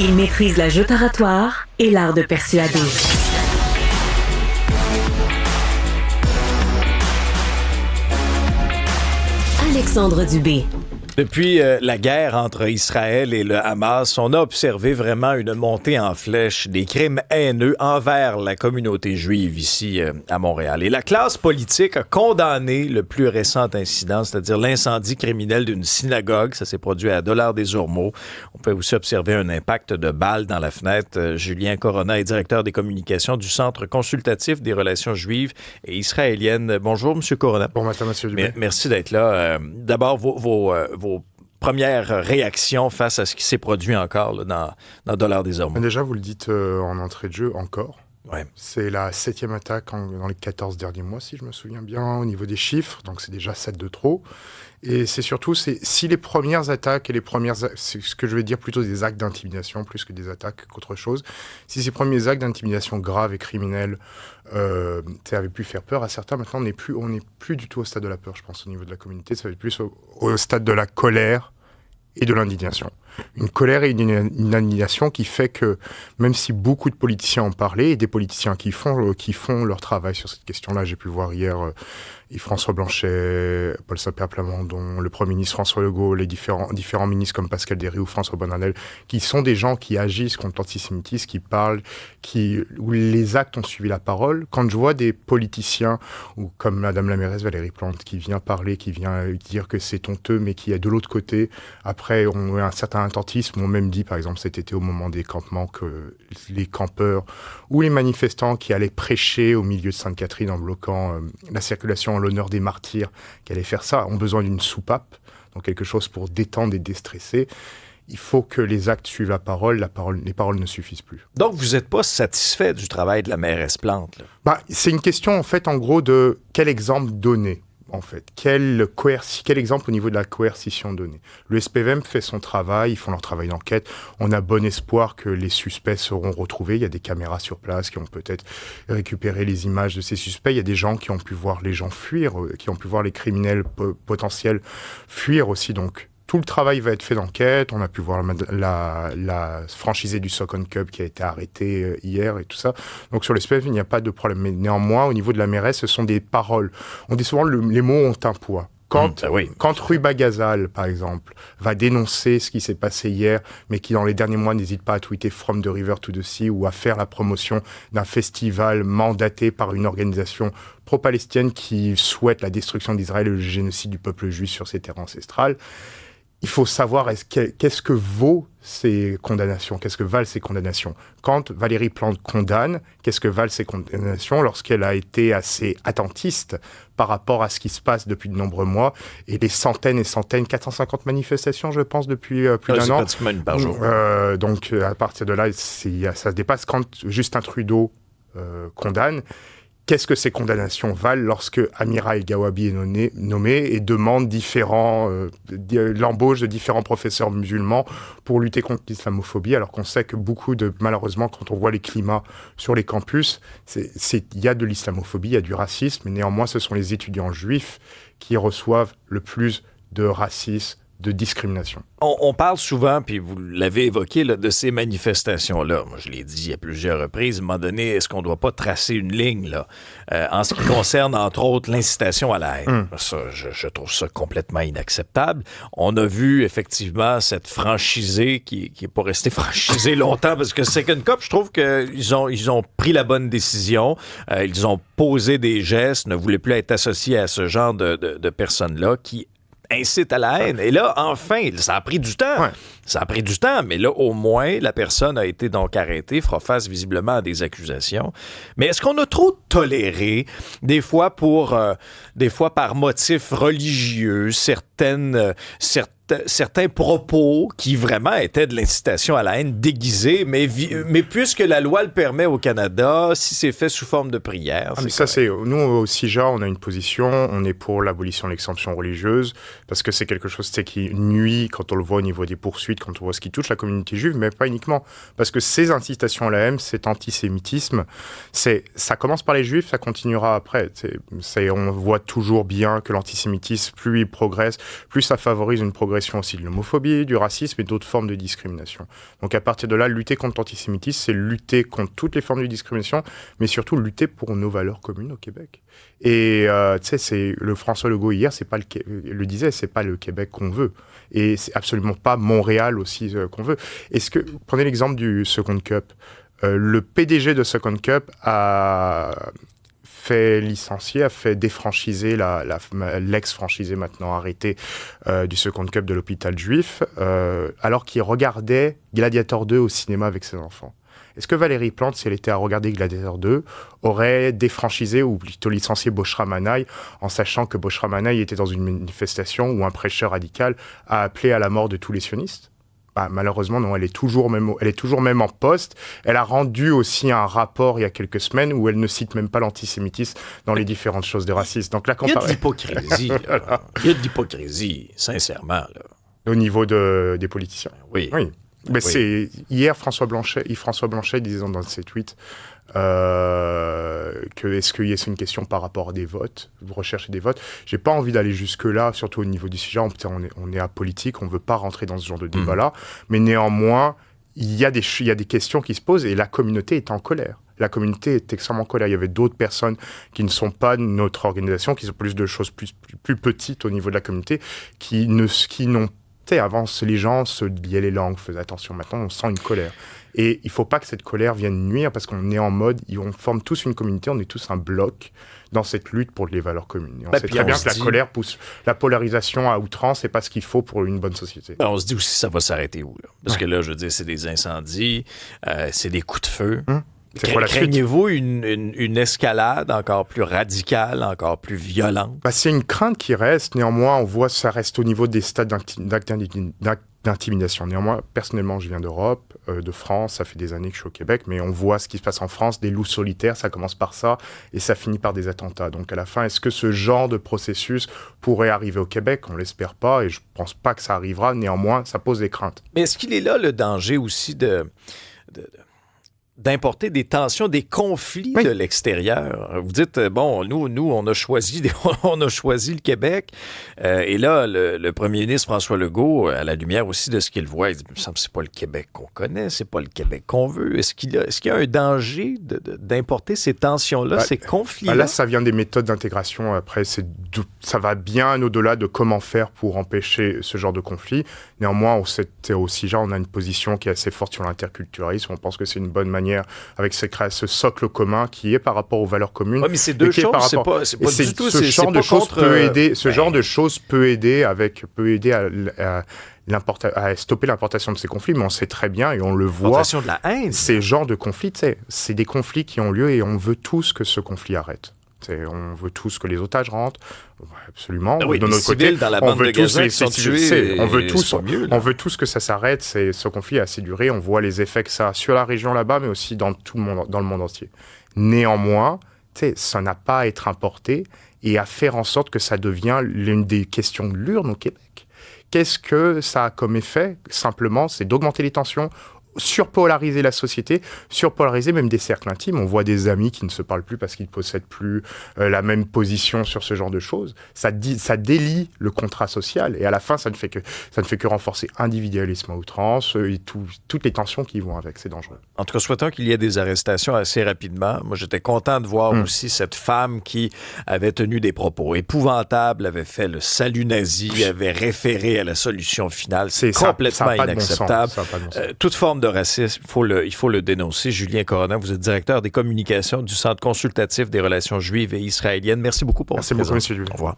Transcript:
Il maîtrise la joute oratoire et l'art de persuader. Alexandre Dubé. Depuis la guerre entre Israël et le Hamas, on a observé vraiment une montée en flèche des crimes haineux envers la communauté juive ici à Montréal. Et la classe politique a condamné le plus récent incident, c'est-à-dire l'incendie criminel d'une synagogue. Ça s'est produit à Dollard-des-Ormeaux. On peut aussi observer un impact de balles dans la fenêtre. Julien Corona est directeur des communications du Centre consultatif des relations juives et israéliennes. Bonjour, M. Corona. Bon matin, M. Dubé. Merci d'être là. D'abord, vos premières réactions face à ce qui s'est produit encore là, dans Dollard-des-Ormeaux. Déjà, vous le dites en entrée de jeu, encore. Ouais. C'est la 7e attaque dans les 14 derniers mois, si je me souviens bien, au niveau des chiffres. Donc, c'est déjà 7 de trop. Et c'est surtout, si les premières attaques et c'est ce que je vais dire plutôt des actes d'intimidation, plus que des attaques qu'autre chose, si ces premiers actes d'intimidation graves et criminels avaient pu faire peur à certains, maintenant, on n'est plus du tout au stade de la peur, je pense, au niveau de la communauté. Ça va être plus au stade de la colère et de l'indignation. Une colère et une indignation qui fait que, même si beaucoup de politiciens en parlaient, et des politiciens qui font leur travail sur cette question-là, j'ai pu voir hier Yves-François Blanchet, Paul Saper Plamondon, le Premier ministre François Legault, les différents ministres comme Pascal Derry ou François Bonnardel, qui sont des gens qui agissent contre l'antisémitisme, qui parlent, où les actes ont suivi la parole. Quand je vois des politiciens, ou comme Madame la mairesse Valérie Plante, qui vient parler, qui vient dire que c'est honteux, mais qui est de l'autre côté, après, on a un certain attentisme, on même dit, par exemple, cet été, au moment des campements, que les campeurs ou les manifestants qui allaient prêcher au milieu de Sainte-Catherine en bloquant la circulation en l'honneur des martyrs, qui allaient faire ça, ont besoin d'une soupape, donc quelque chose pour détendre et déstresser. Il faut que les actes suivent la parole, les paroles ne suffisent plus. Donc, vous n'êtes pas satisfait du travail de la mairesse Plante, là? C'est une question, en fait, en gros, de quel exemple donner. En fait, quel exemple au niveau de la coercition donnée. Le SPVM fait son travail, ils font leur travail d'enquête. On a bon espoir que les suspects seront retrouvés. Il y a des caméras sur place qui ont peut-être récupéré les images de ces suspects. Il y a des gens qui ont pu voir les gens fuir, qui ont pu voir les criminels potentiels fuir aussi. Donc, tout le travail va être fait d'enquête. On a pu voir la franchisée du Socon Cup qui a été arrêtée hier et tout ça. Donc sur le SPF, il n'y a pas de problème. Mais néanmoins, au niveau de la mairesse, ce sont des paroles. On dit souvent les mots ont un poids. Quand Ruba Gazal, par exemple, va dénoncer ce qui s'est passé hier, mais qui dans les derniers mois n'hésite pas à tweeter From the River to the Sea ou à faire la promotion d'un festival mandaté par une organisation pro-palestinienne qui souhaite la destruction d'Israël et le génocide du peuple juif sur ses terres ancestrales, il faut savoir qu'est-ce que vaut ces condamnations, qu'est-ce que valent ces condamnations. Quand Valérie Plante condamne, qu'est-ce que valent ces condamnations lorsqu'elle a été assez attentiste par rapport à ce qui se passe depuis de nombreux mois et des centaines et centaines, 450 manifestations, je pense, depuis plus d'un an. C'est pratiquement une par jour. Donc, à partir de là, ça dépasse quand Justin Trudeau condamne. Qu'est-ce que ces condamnations valent lorsque Amira El-Gawabi est nommé et demande l'embauche de différents professeurs musulmans pour lutter contre l'islamophobie, alors qu'on sait que malheureusement, quand on voit les climats sur les campus, il y a de l'islamophobie, il y a du racisme, mais néanmoins, ce sont les étudiants juifs qui reçoivent le plus de racisme, de discrimination. On parle souvent, puis vous l'avez évoqué, là, de ces manifestations-là. Moi, je l'ai dit à plusieurs reprises. À un moment donné, est-ce qu'on ne doit pas tracer une ligne là, en ce qui concerne, entre autres, l'incitation à la haine? Ça, je trouve ça complètement inacceptable. On a vu, effectivement, cette franchisée qui n'est pas restée franchisée longtemps parce que Second Cup, je trouve qu'ils ont pris la bonne décision. Ils ont posé des gestes, ne voulaient plus être associés à ce genre de personnes-là qui incite à la haine. Et là, enfin, ça a pris du temps. Ouais. Ça a pris du temps, mais là, au moins, la personne a été donc arrêtée, fera face visiblement à des accusations. Mais est-ce qu'on a trop toléré, des fois par motif religieux, certains propos qui vraiment étaient de l'incitation à la haine déguisée, mais puisque la loi le permet au Canada, si c'est fait sous forme de prière... mais ça, nous, au CIJA, on a une position, on est pour l'abolition de l'exemption religieuse, parce que c'est quelque chose qui nuit, quand on le voit au niveau des poursuites, quand on voit ce qui touche la communauté juive, mais pas uniquement. Parce que ces incitations à la haine, cet antisémitisme, ça commence par les juifs, ça continuera après. On voit toujours bien que l'antisémitisme, plus il progresse, plus ça favorise une progression progression aussi de l'homophobie, du racisme et d'autres formes de discrimination. Donc à partir de là, lutter contre l'antisémitisme, c'est lutter contre toutes les formes de discrimination, mais surtout lutter pour nos valeurs communes au Québec. Et tu sais, c'est le François Legault hier, le disait, c'est pas le Québec qu'on veut, et c'est absolument pas Montréal aussi qu'on veut. Prenez l'exemple du Second Cup. Le PDG de Second Cup a fait défranchiser l'ex-franchisé maintenant arrêté du Second Cup de l'hôpital juif, alors qu'il regardait Gladiator 2 au cinéma avec ses enfants. Est-ce que Valérie Plante, si elle était à regarder Gladiator 2, aurait défranchisé ou plutôt licencié Boshra Manaï en sachant que Boshra Manaï était dans une manifestation où un prêcheur radical a appelé à la mort de tous les sionistes? Malheureusement, non, elle est toujours même en poste. Elle a rendu aussi un rapport il y a quelques semaines où elle ne cite même pas l'antisémitisme dans les différentes choses des racistes. Donc, il y a de l'hypocrisie, là. Il y a de l'hypocrisie, sincèrement, là. Au niveau des politiciens. Oui. Mais c'est hier François Blanchet disant dans ses tweets que est-ce qu'il y a une question par rapport à des votes, vous recherchez des votes. J'ai pas envie d'aller jusque là, surtout au niveau du sujet. On est apolitique, on veut pas rentrer dans ce genre de débat-là. Mais néanmoins, il y a des questions qui se posent et la communauté est en colère. La communauté est extrêmement en colère. Il y avait d'autres personnes qui ne sont pas de notre organisation, qui sont plus de choses plus petites au niveau de la communauté, qui n'ont avant, les gens se liaient les langues, faisaient attention. Maintenant, on sent une colère. Et il ne faut pas que cette colère vienne nuire parce qu'on est en mode, on forme tous une communauté, on est tous un bloc dans cette lutte pour les valeurs communes. Et on sait très bien que la colère pousse la polarisation à outrance, c'est pas ce qu'il faut pour une bonne société. On se dit aussi ça va s'arrêter où, là? Parce que là, je veux dire, c'est des incendies, c'est des coups de feu. Craignez-vous une escalade encore plus radicale, encore plus violente? C'est une crainte qui reste. Néanmoins, on voit que ça reste au niveau des stades d'intimidation. Néanmoins, personnellement, je viens d'Europe, de France. Ça fait des années que je suis au Québec, mais on voit ce qui se passe en France. Des loups solitaires, ça commence par ça et ça finit par des attentats. Donc à la fin, est-ce que ce genre de processus pourrait arriver au Québec? On l'espère pas et je pense pas que ça arrivera. Néanmoins, ça pose des craintes. Mais est-ce qu'il est là le danger aussi d'importer des tensions, des conflits de l'extérieur? Vous dites, bon, nous on a choisi le Québec. Et là, le premier ministre François Legault, à la lumière aussi de ce qu'il voit, il dit, il me semble que c'est pas le Québec qu'on connaît, c'est pas le Québec qu'on veut. Est-ce qu'il y a un danger d'importer ces tensions-là, ces conflits-là? Là, ça vient des méthodes d'intégration. Après, ça va bien au-delà de comment faire pour empêcher ce genre de conflit. Néanmoins, on a une position qui est assez forte sur l'interculturalisme. On pense que c'est une bonne manière avec ce socle commun qui est par rapport aux valeurs communes. Oui, mais c'est deux choses, c'est pas du tout... Ce genre de choses peut aider à stopper l'importation de ces conflits, mais on sait très bien et on le voit. L'importation de la haine. Ces genres de conflits, c'est des conflits qui ont lieu et on veut tous que ce conflit arrête. On veut tous que les otages rentrent, absolument. Oui, de notre côté, dans la bande de Gaza qui sont tués, on veut tous que ça s'arrête. Ce conflit a assez duré. On voit les effets que ça a sur la région là-bas, mais aussi dans le monde entier. Néanmoins, ça n'a pas à être importé et à faire en sorte que ça devienne l'une des questions de l'urne au Québec. Qu'est-ce que ça a comme effet? Simplement, c'est d'augmenter les tensions, surpolariser la société, surpolariser même des cercles intimes. On voit des amis qui ne se parlent plus parce qu'ils ne possèdent plus la même position sur ce genre de choses. Ça délie le contrat social et à la fin, ça ne fait que renforcer individualisme à outrance et toutes les tensions qui vont avec. C'est dangereux. En tout cas, souhaitons qu'il y ait des arrestations assez rapidement. Moi, j'étais content de voir aussi cette femme qui avait tenu des propos épouvantables, avait fait le salut nazi, avait référé à la solution finale. C'est complètement inacceptable. Toute forme de racisme, il faut le dénoncer. Julien Corona, vous êtes directeur des communications du Centre consultatif des relations juives et israéliennes. Merci beaucoup pour votre présence. Merci beaucoup, M. Julien. Au revoir.